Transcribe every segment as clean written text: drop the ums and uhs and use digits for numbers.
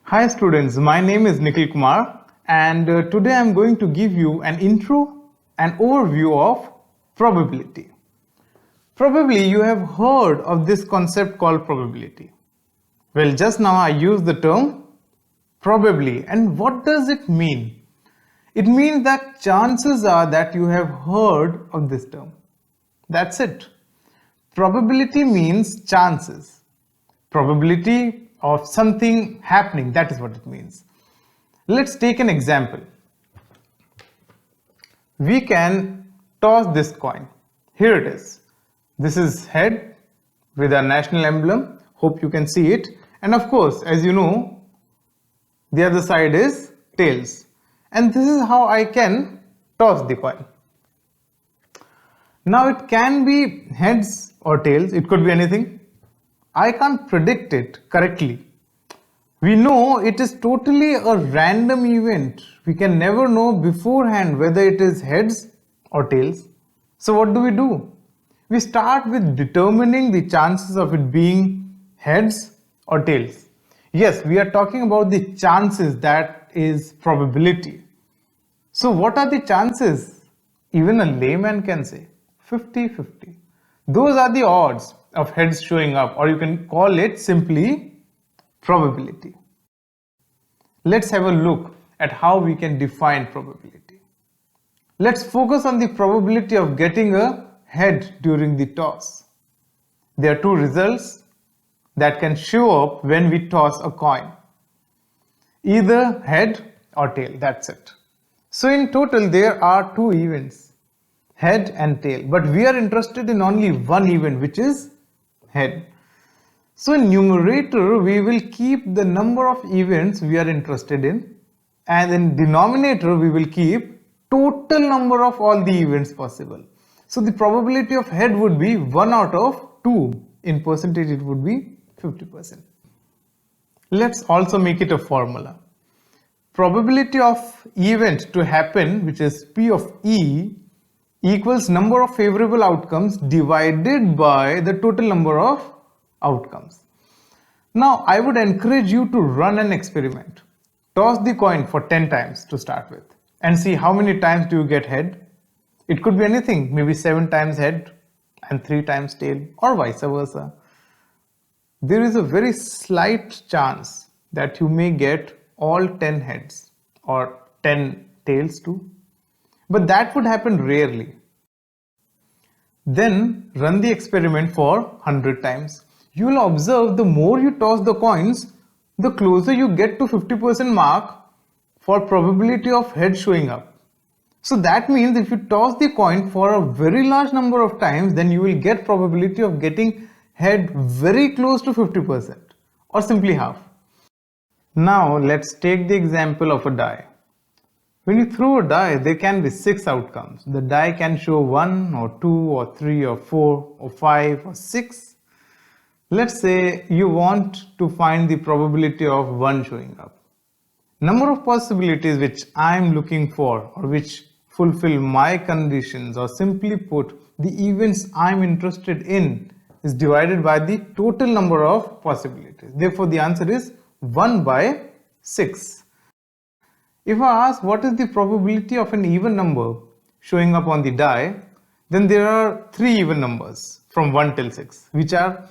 Hi students, my name is Nikhil Kumar and today I am going to give you an intro and overview of probability. Probably you have heard of this concept called probability. Well, just now I used the term probably, and what does it mean? It means that chances are that you have heard of this term. That's it. Probability means chances. Probability of something happening, that is what it means. Let's take an example. We can toss this coin. Here it is. This is head with our national emblem. Hope you can see it. And of course, as you know, the other side is tails. And this is how I can toss the coin. Now it can be heads or tails. It could be anything. I can't predict it correctly. We know it is totally a random event. We can never know beforehand whether it is heads or tails. So what do? We start with determining the chances of it being heads or tails. Yes, we are talking about the chances, that is probability. So what are the chances? Even a layman can say 50-50. Those are the odds of heads showing up, or you can call it simply probability. Let's have a look at how we can define probability. Let's focus on the probability of getting a head during the toss. There are two results that can show up when we toss a coin. Either head or tail, that's it. So in total there are two events, head and tail, but we are interested in only one event, which is head. So in numerator we will keep the number of events we are interested in, and in denominator we will keep total number of all the events possible. So the probability of head would be 1 out of 2. In percentage it would be 50%. Let's also make it a formula. Probability of event to happen, which is P of E, equals number of favorable outcomes divided by the total number of outcomes. Now I would encourage you to run an experiment. Toss the coin for 10 times to start with and see how many times do you get head. It could be anything, maybe 7 times head and 3 times tail, or vice versa. There is a very slight chance that you may get all 10 heads or 10 tails too, but that would happen rarely. Then run the experiment for 100 times. You will observe the more you toss the coins, the closer you get to 50% mark for probability of head showing up. So that means if you toss the coin for a very large number of times, then you will get probability of getting head very close to 50% or simply half. Now let's take the example of a die. When you throw a die, there can be 6 outcomes. The die can show 1 or 2 or 3 or 4 or 5 or 6. Let's say you want to find the probability of 1 showing up. Number of possibilities which I am looking for, or which fulfill my conditions, or simply put, the events I am interested in, is divided by the total number of possibilities. Therefore the answer is 1 by 6. If I ask what is the probability of an even number showing up on the die, then there are 3 even numbers from 1 till 6, which are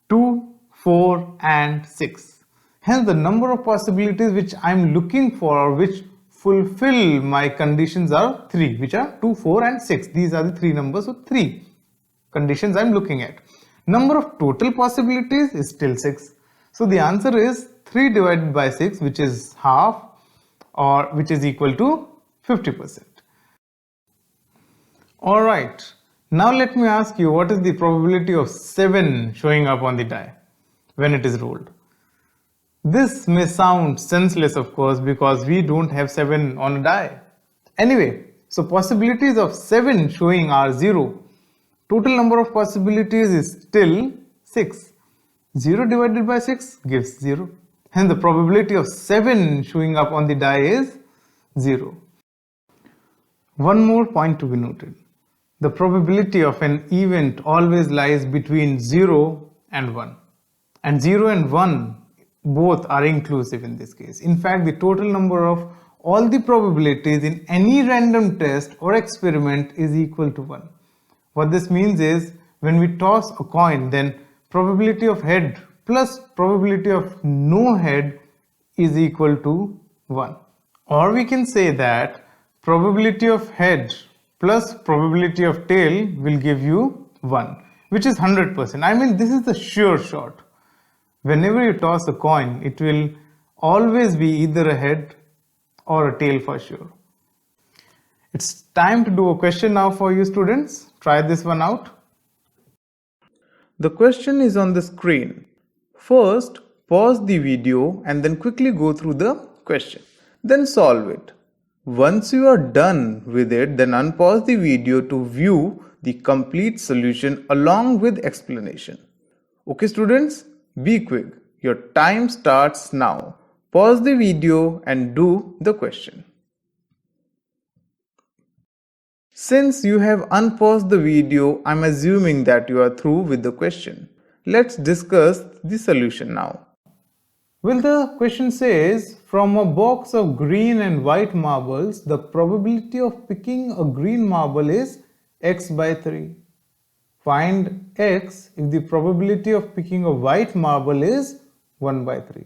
2, 4 and 6. Hence the number of possibilities which I am looking for, or which fulfill my conditions, are 3, which are 2, 4 and 6. These are the 3 numbers, so 3 conditions I am looking at. Number of total possibilities is still 6. So the answer is 3 divided by 6, which is half, or which is equal to 50%. Alright, now let me ask you, what is the probability of 7 showing up on the die when it is rolled? This may sound senseless, of course, because we don't have 7 on a die. Anyway, so possibilities of 7 showing are 0. Total number of possibilities is still 6. 0 divided by 6 gives 0. Hence the probability of 7 showing up on the die is 0. One more point to be noted. The probability of an event always lies between 0 and 1. And 0 and 1 both are inclusive in this case. In fact, the total number of all the probabilities in any random test or experiment is equal to 1. What this means is, when we toss a coin, then probability of head plus probability of no head is equal to 1. Or we can say that probability of head plus probability of tail will give you 1, which is 100%. I mean, this is the sure shot. Whenever you toss a coin, it will always be either a head or a tail for sure. It's time to do a question now for you students. Try this one out. The question is on the screen. First, pause the video and then quickly go through the question. Then solve it. Once you are done with it, then unpause the video to view the complete solution along with explanation. Okay students, be quick. Your time starts now. Pause the video and do the question. Since you have unpaused the video, I'm assuming that you are through with the question. Let's discuss the solution now. Well, the question says, from a box of green and white marbles, the probability of picking a green marble is x by 3. Find x if the probability of picking a white marble is 1 by 3.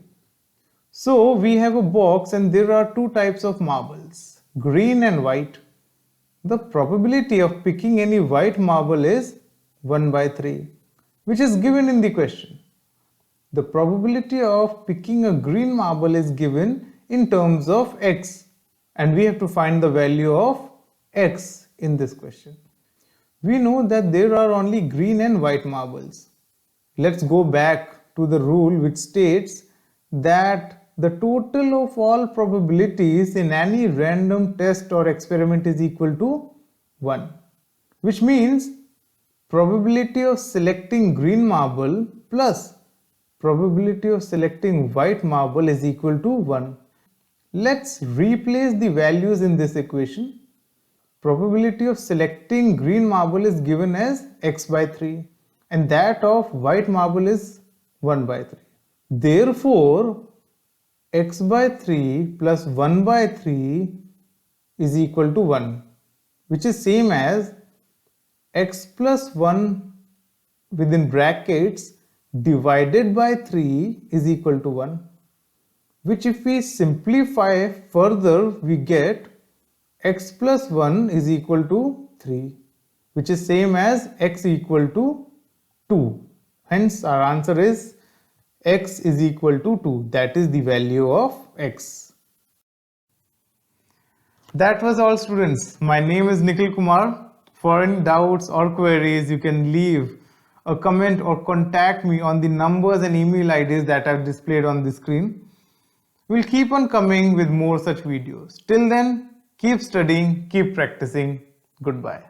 So we have a box and there are two types of marbles, green and white. The probability of picking any white marble is 1 by 3, which is given in the question. The probability of picking a green marble is given in terms of x, and we have to find the value of x in this question. We know that there are only green and white marbles. Let's go back to the rule which states that the total of all probabilities in any random test or experiment is equal to 1, which means probability of selecting green marble plus probability of selecting white marble is equal to 1. Let's replace the values in this equation. Probability of selecting green marble is given as x by 3 and that of white marble is 1 by 3. Therefore, x by 3 plus 1 by 3 is equal to 1, which is same as x plus 1 within brackets divided by 3 is equal to 1, which if we simplify further, we get x plus 1 is equal to 3, which is same as x equal to 2. Hence our answer is x is equal to 2. That is the value of x. That was all students. My name is Nikhil Kumar. For any doubts or queries, you can leave a comment or contact me on the numbers and email IDs that are displayed on the screen. We'll keep on coming with more such videos. Till then, keep studying, keep practicing. Goodbye.